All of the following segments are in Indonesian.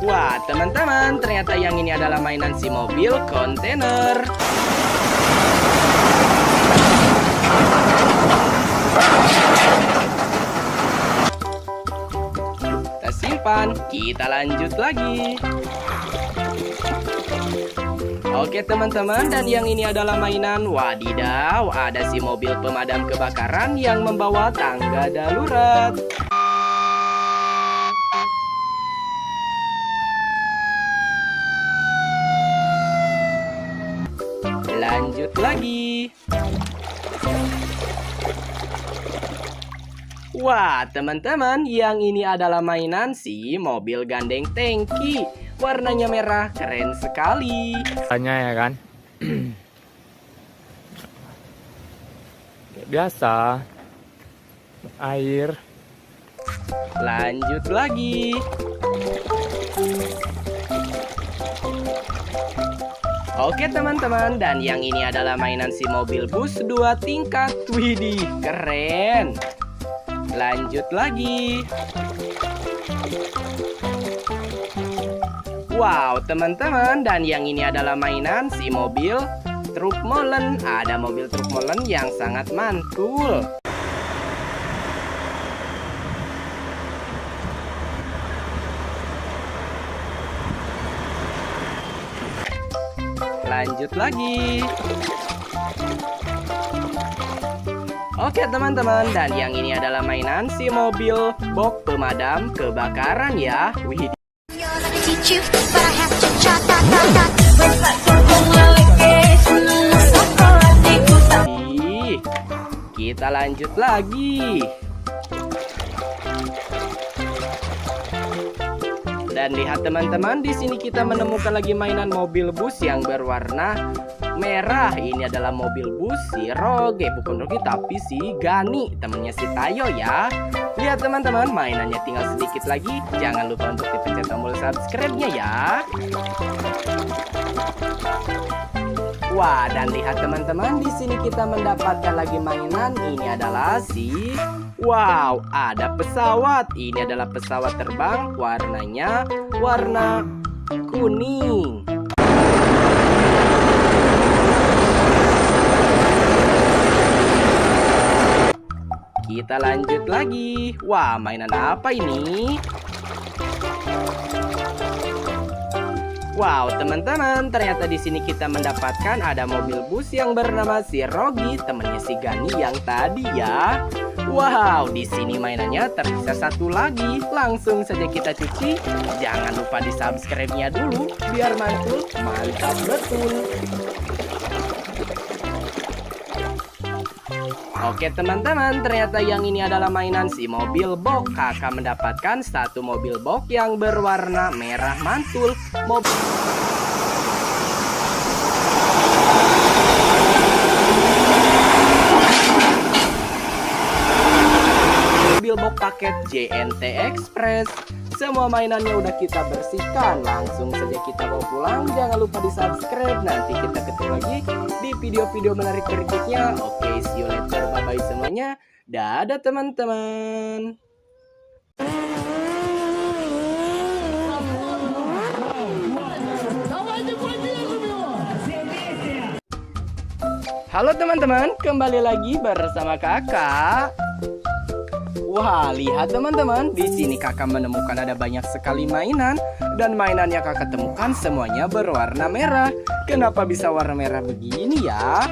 Wah, teman-teman, ternyata yang ini adalah mainan si mobil kontainer. Kita simpan, kita lanjut lagi. Oke teman-teman, dan yang ini adalah mainan wadidaw. Ada si mobil pemadam kebakaran yang membawa tangga darurat. Lanjut lagi. Wah, teman-teman, yang ini adalah mainan si mobil gandeng tangki. Warnanya merah, keren sekali. Tanya ya kan. Biasa. Air. Lanjut lagi. Oke teman-teman, dan yang ini adalah mainan si mobil bus 2 tingkat. Widih, keren. Lanjut lagi. Wow, teman-teman, dan yang ini adalah mainan si mobil truk molen. Ada mobil truk molen yang sangat mantul. Lanjut lagi. Oke teman-teman, dan yang ini adalah mainan si mobil box pemadam kebakaran ya. Wih. Kita lanjut lagi. Dan lihat teman-teman, di sini kita menemukan lagi mainan mobil bus yang berwarna merah. Ini adalah mobil bus si Roge, bukan Roge tapi si Gani, temennya si Tayo ya. Lihat teman-teman, mainannya tinggal sedikit lagi. Jangan lupa untuk dipencet tombol subscribe-nya ya. Wah, dan lihat teman-teman, di sini kita mendapatkan lagi mainan. Ini adalah si wow, ada pesawat. Ini adalah pesawat terbang, warnanya warna kuning. Kita lanjut lagi. Wah, mainan apa ini? Wow, teman-teman, ternyata di sini kita mendapatkan ada mobil bus yang bernama si Rogi, temennya si Gani yang tadi ya. Wow, di sini mainannya tersisa satu lagi. Langsung saja kita cuci. Jangan lupa di subscribe-nya dulu biar mantul. Mantap betul. Oke teman-teman, ternyata yang ini adalah mainan si mobil box. Kakak mendapatkan satu mobil box yang berwarna merah mantul. Mobil box paket JNT Express. Semua mainannya udah kita bersihkan. Langsung saja kita mau pulang. Jangan lupa di subscribe. Nanti kita ketemu lagi di video-video menarik berikutnya. Oke, see you later. Bye-bye semuanya. Dadah teman-teman. Halo teman-teman, kembali lagi bersama kakak. Wah, lihat teman-teman, di sini kakak menemukan ada banyak sekali mainan. Dan mainan yang kakak temukan semuanya berwarna merah. Kenapa bisa warna merah begini ya?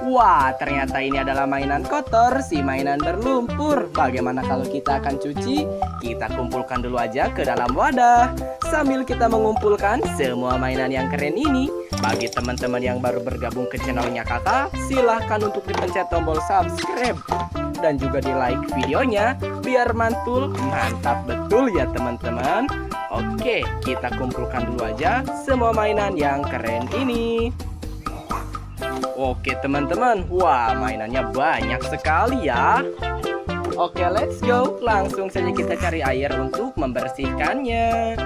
Wah, ternyata ini adalah mainan kotor, si mainan berlumpur. Bagaimana kalau kita akan cuci? Kita kumpulkan dulu aja ke dalam wadah. Sambil kita mengumpulkan semua mainan yang keren ini. Bagi teman-teman yang baru bergabung ke channelnya kakak, silahkan untuk dipencet tombol subscribe. Dan juga di like videonya, biar mantul. Mantap betul ya teman-teman. Oke, kita kumpulkan dulu aja semua mainan yang keren ini. Oke teman-teman, wah mainannya banyak sekali ya. Oke, let's go. Langsung saja kita cari air untuk membersihkannya.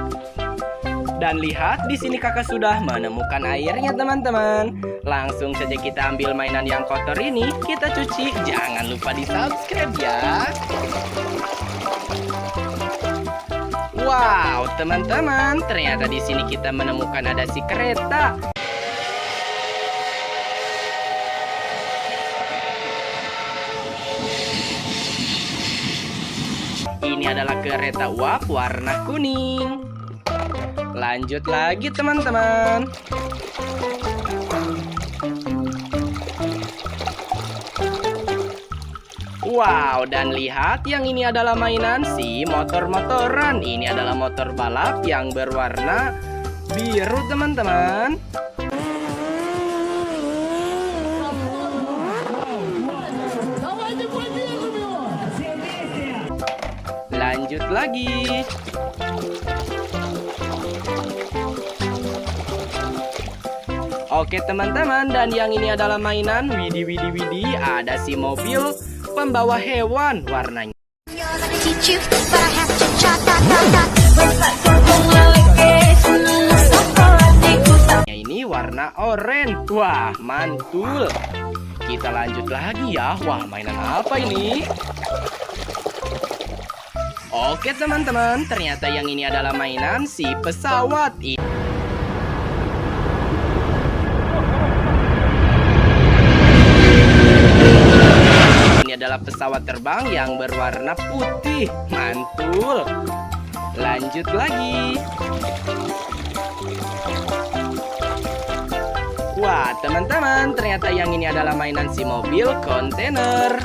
Dan lihat, di sini kakak sudah menemukan airnya teman-teman. Langsung saja kita ambil mainan yang kotor ini, kita cuci. Jangan lupa di subscribe ya. Wow, teman-teman, ternyata di sini kita menemukan ada si kereta. Ini adalah kereta uap warna kuning. Lanjut lagi teman-teman. Wow, dan lihat yang ini adalah mainan si motor-motoran. Ini adalah motor balap yang berwarna biru teman-teman. Lanjut lagi. Oke teman-teman, dan yang ini adalah mainan widih, ada si mobil pembawa hewan warnanya. Ini warna oranye. Wah, mantul. Kita lanjut lagi ya. Wah, mainan apa ini? Oke teman-teman, ternyata yang ini adalah mainan si pesawat. Ini adalah pesawat terbang yang berwarna putih. Mantul. Lanjut lagi. Wah, teman-teman, ternyata yang ini adalah mainan si mobil kontainer.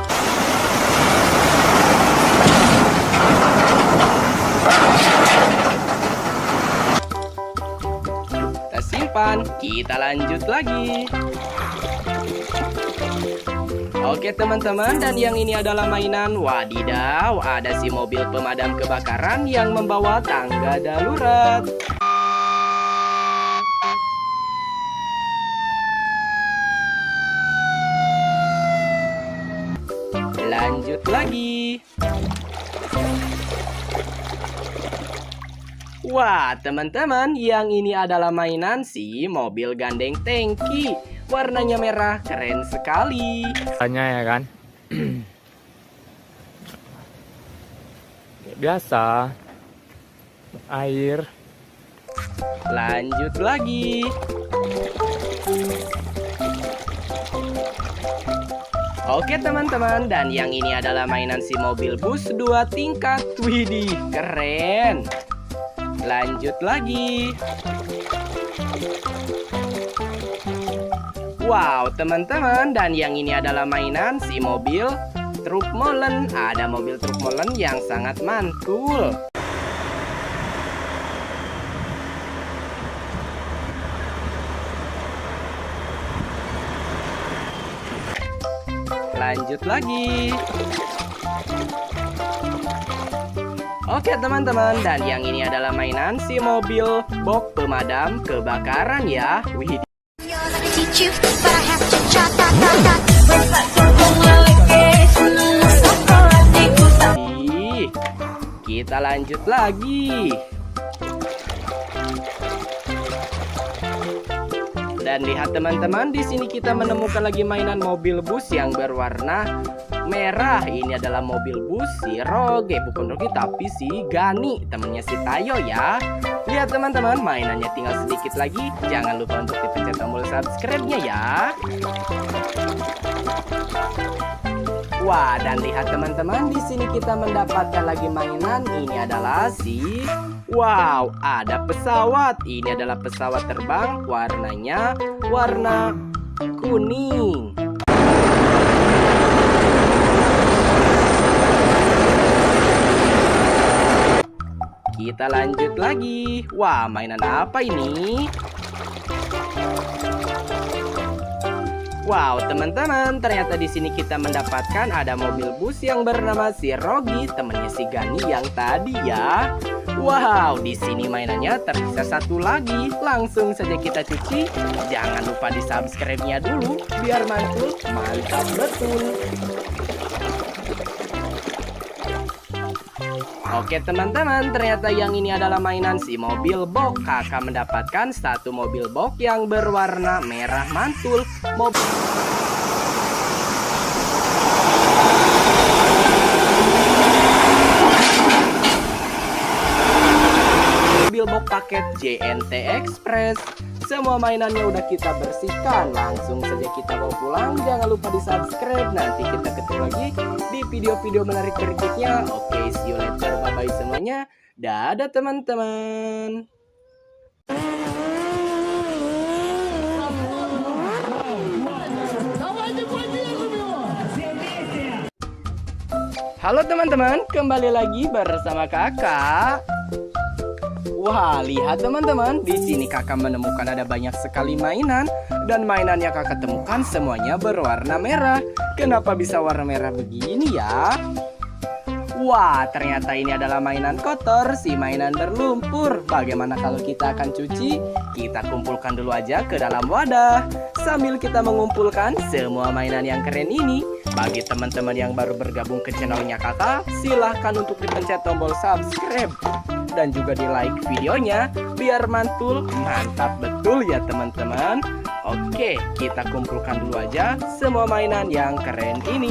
Kita simpan, kita lanjut lagi. Oke teman-teman, dan yang ini adalah mainan wadidaw, ada si mobil pemadam kebakaran yang membawa tangga darurat. Lanjut lagi. Wah, teman-teman, yang ini adalah mainan si mobil gandeng tangki. Warnanya merah, keren sekali. Tanya ya kan. Biasa. Air. Lanjut lagi. Oke teman-teman, dan yang ini adalah mainan si mobil bus 2 tingkat. Widih, keren. Lanjut lagi. Wow, teman-teman, dan yang ini adalah mainan si mobil truk molen. Ada mobil truk molen yang sangat mantul. Lanjut lagi. Oke teman-teman, dan yang ini adalah mainan si mobil box pemadam kebakaran ya. Wih. Kita lanjut lagi. Dan lihat teman-teman, di sini kita menemukan lagi mainan mobil bus yang berwarna merah. Ini adalah mobil bus si Roge, bukan Roge tapi si Gani, temennya si Tayo ya. Lihat teman-teman, mainannya tinggal sedikit lagi. Jangan lupa untuk dipencet tombol subscribe-nya ya. Wah, dan lihat teman-teman, di sini kita mendapatkan lagi mainan. Ini adalah si wow, ada pesawat. Ini adalah pesawat terbang, warnanya warna kuning. Kita lanjut lagi. Wah, mainan apa ini? Wow, teman-teman, ternyata di sini kita mendapatkan ada mobil bus yang bernama si Rogi, temennya si Gani yang tadi ya. Wow, di sini mainannya tersisa satu lagi. Langsung saja kita cuci. Jangan lupa di subscribe-nya dulu biar mantul. Mantap betul. Oke teman-teman, ternyata yang ini adalah mainan si mobil box. Kakak mendapatkan satu mobil box yang berwarna merah mantul. Mobil ambil box paket JNT Express. Semua mainannya udah kita bersihkan. Langsung saja kita bawa pulang. Jangan lupa di subscribe. Nanti kita ketemu lagi di video-video menarik berikutnya. Oke, see you later. Bye-bye semuanya. Dadah teman-teman. Halo teman-teman, kembali lagi bersama kakak. Wah, lihat teman-teman, di sini kakak menemukan ada banyak sekali mainan. Dan mainan yang kakak temukan semuanya berwarna merah. Kenapa bisa warna merah begini ya? Wah, ternyata ini adalah mainan kotor, si mainan berlumpur. Bagaimana kalau kita akan cuci? Kita kumpulkan dulu aja ke dalam wadah. Sambil kita mengumpulkan semua mainan yang keren ini, bagi teman-teman yang baru bergabung ke channelnya kakak, silahkan untuk dipencet tombol subscribe. Dan juga di like videonya, biar mantul. Mantap betul ya teman-teman. Oke, kita kumpulkan dulu aja semua mainan yang keren ini.